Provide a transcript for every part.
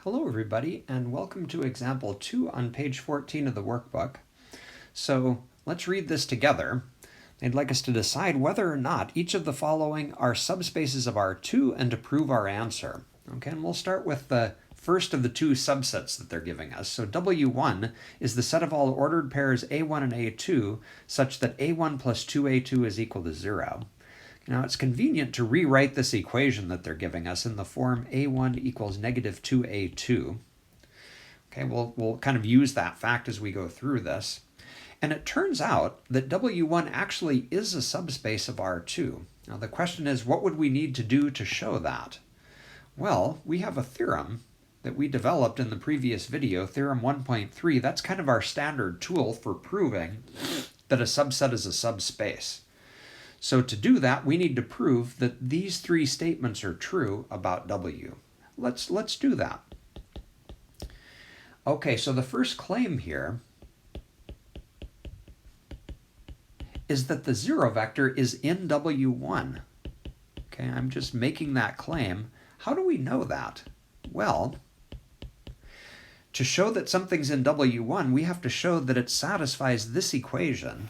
Hello everybody, and welcome to example 2 on page 14 of the workbook. So let's read this together. They'd like us to decide whether or not each of the following are subspaces of R2 and to prove our answer. Okay, and we'll start with the first of the two subsets that they're giving us. So W1 is the set of all ordered pairs A1 and A2 such that A1 plus 2A2 is equal to 0. Now it's convenient to rewrite this equation that they're giving us in the form a1 equals negative 2a2. Okay, we'll kind of use that fact as we go through this. And it turns out that W1 actually is a subspace of R2. Now the question is, what would we need to do to show that? Well, we have a theorem that we developed in the previous video, theorem 1.3. That's kind of our standard tool for proving that a subset is a subspace. So to do that, we need to prove that these three statements are true about W. Let's do that. Okay, so the first claim here is that the zero vector is in W1. Okay, I'm just making that claim. How do we know that? Well, to show that something's in W1, we have to show that it satisfies this equation.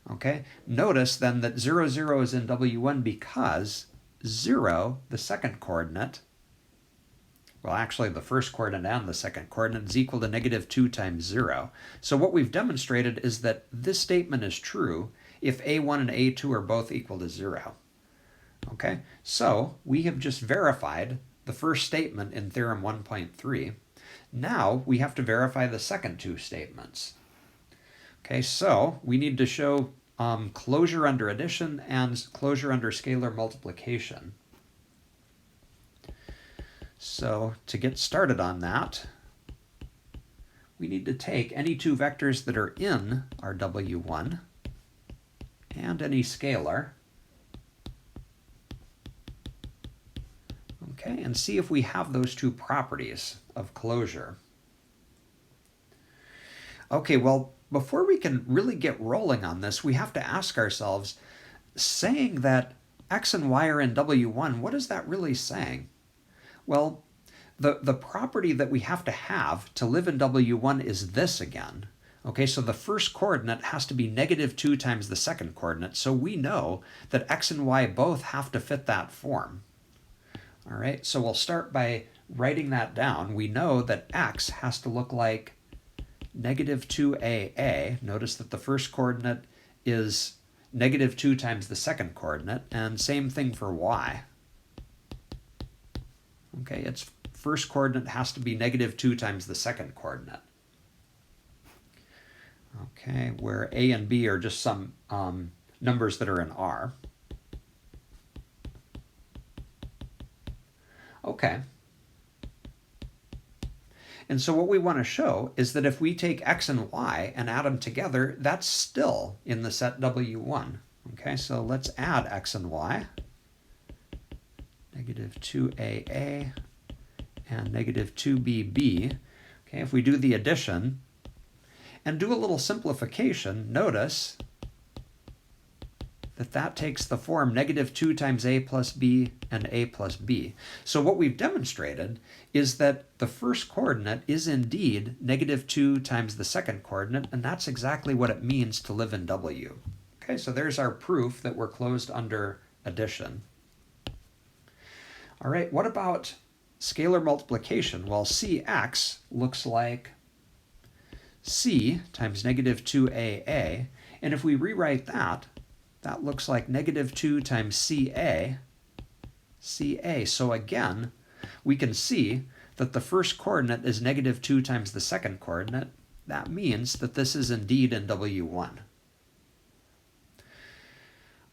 Okay, notice then that 0, 0 is in W1 because 0, the second coordinate, well actually the first coordinate and the second coordinate is equal to negative 2 times 0. So what we've demonstrated is that this statement is true if A1 and A2 are both equal to 0. Okay, so we have just verified the first statement in theorem 1.3. Now we have to verify the second two statements. Okay, so we need to show closure under addition and closure under scalar multiplication. So to get started on that, we need to take any two vectors that are in our W1 and any scalar. Okay, and see if we have those two properties of closure. Okay, well, before we can really get rolling on this, we have to ask ourselves, saying that x and y are in W1, what is that really saying? Well, the property that we have to live in W1 is this again. Okay, so the first coordinate has to be negative 2 times the second coordinate, so we know that x and y both have to fit that form. All right, so we'll start by writing that down. We know that x has to look like negative 2AA. Notice that the first coordinate is negative 2 times the second coordinate, and same thing for y. Okay, its first coordinate has to be negative 2 times the second coordinate. Okay, where a and b are just some numbers that are in R. Okay. And so what we want to show is that if we take x and y and add them together, that's still in the set W1. Okay, so let's add x and y. Negative 2AA and negative 2BB. Okay, if we do the addition and do a little simplification, notice that takes the form negative 2 times a plus b and a plus b. So what we've demonstrated is that the first coordinate is indeed negative 2 times the second coordinate, and that's exactly what it means to live in W. Okay, so there's our proof that we're closed under addition. All right, what about scalar multiplication? Well, Cx looks like C times negative 2AA, and if we rewrite that, that looks like negative 2 times CA. So again, we can see that the first coordinate is negative 2 times the second coordinate. That means that this is indeed in W1.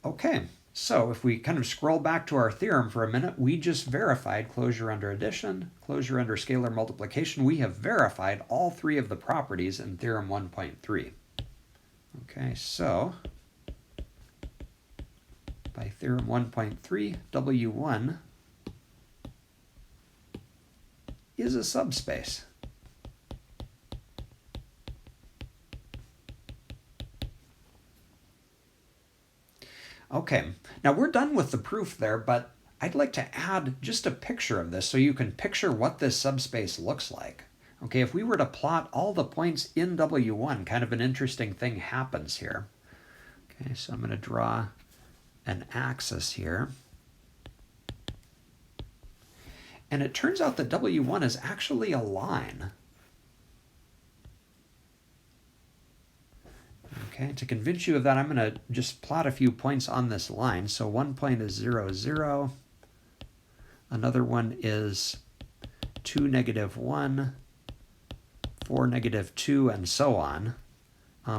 Okay, so if we kind of scroll back to our theorem for a minute, we just verified closure under addition, closure under scalar multiplication. We have verified all three of the properties in theorem 1.3. Okay, so by theorem 1.3, W1 is a subspace. Okay, now we're done with the proof there, but I'd like to add just a picture of this so you can picture what this subspace looks like. Okay, if we were to plot all the points in W1, kind of an interesting thing happens here. Okay, so I'm going to draw an axis here. And it turns out that W1 is actually a line. Okay, to convince you of that, I'm going to just plot a few points on this line. So one point is 0, 0. Another one is 2, -1, 4, -2, and so on.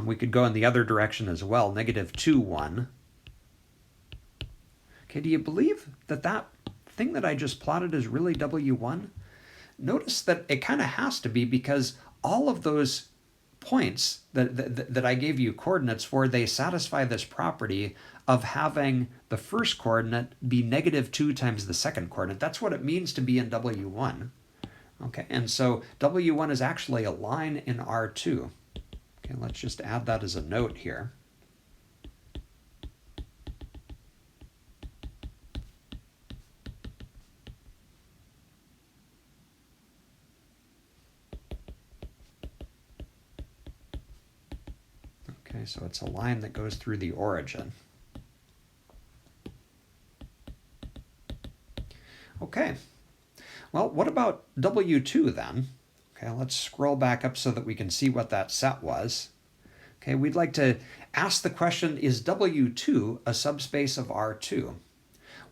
We could go in the other direction as well, -2, 1. Okay, do you believe that that thing that I just plotted is really W1? Notice that it kind of has to be, because all of those points that I gave you coordinates for, they satisfy this property of having the first coordinate be -2 times the second coordinate. That's what it means to be in W1. Okay, and so W1 is actually a line in R2. Okay, let's just add that as a note here. Okay, so it's a line that goes through the origin. Okay, well, what about W2 then? Okay, let's scroll back up so that we can see what that set was. Okay, we'd like to ask the question, is W2 a subspace of R2?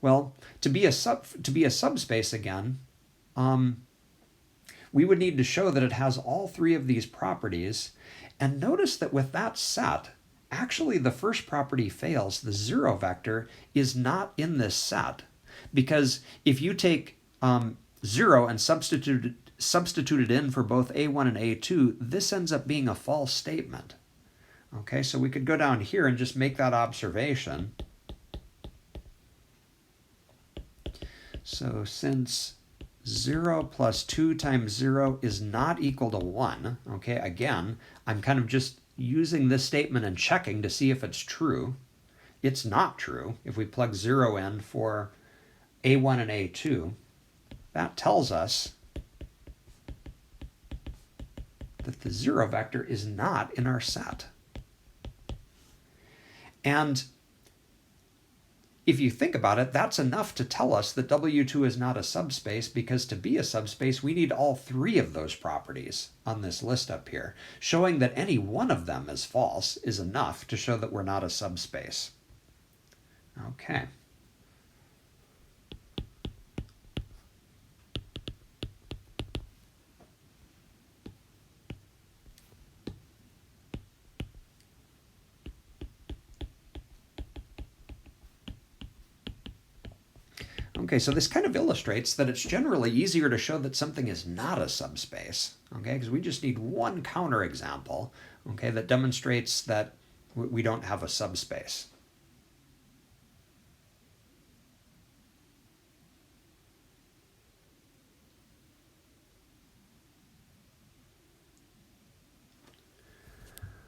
Well, to be a subspace again, we would need to show that it has all three of these properties. And notice that with that set, actually the first property fails. The 0 vector is not in this set, because if you take 0 and substitute it in for both A1 and A2, this ends up being a false statement. Okay, so we could go down here and just make that observation. So since 0 plus 2 times 0 is not equal to 1, okay, again, I'm kind of just using this statement and checking to see if it's true. It's not true. If we plug 0 in for A1 and A2, that tells us that the 0 vector is not in our set. And if you think about it, that's enough to tell us that W2 is not a subspace, because to be a subspace, we need all three of those properties on this list up here. Showing that any one of them is false is enough to show that we're not a subspace. Okay. Okay, so this kind of illustrates that it's generally easier to show that something is not a subspace, okay, because we just need one counterexample, okay, that demonstrates that we don't have a subspace.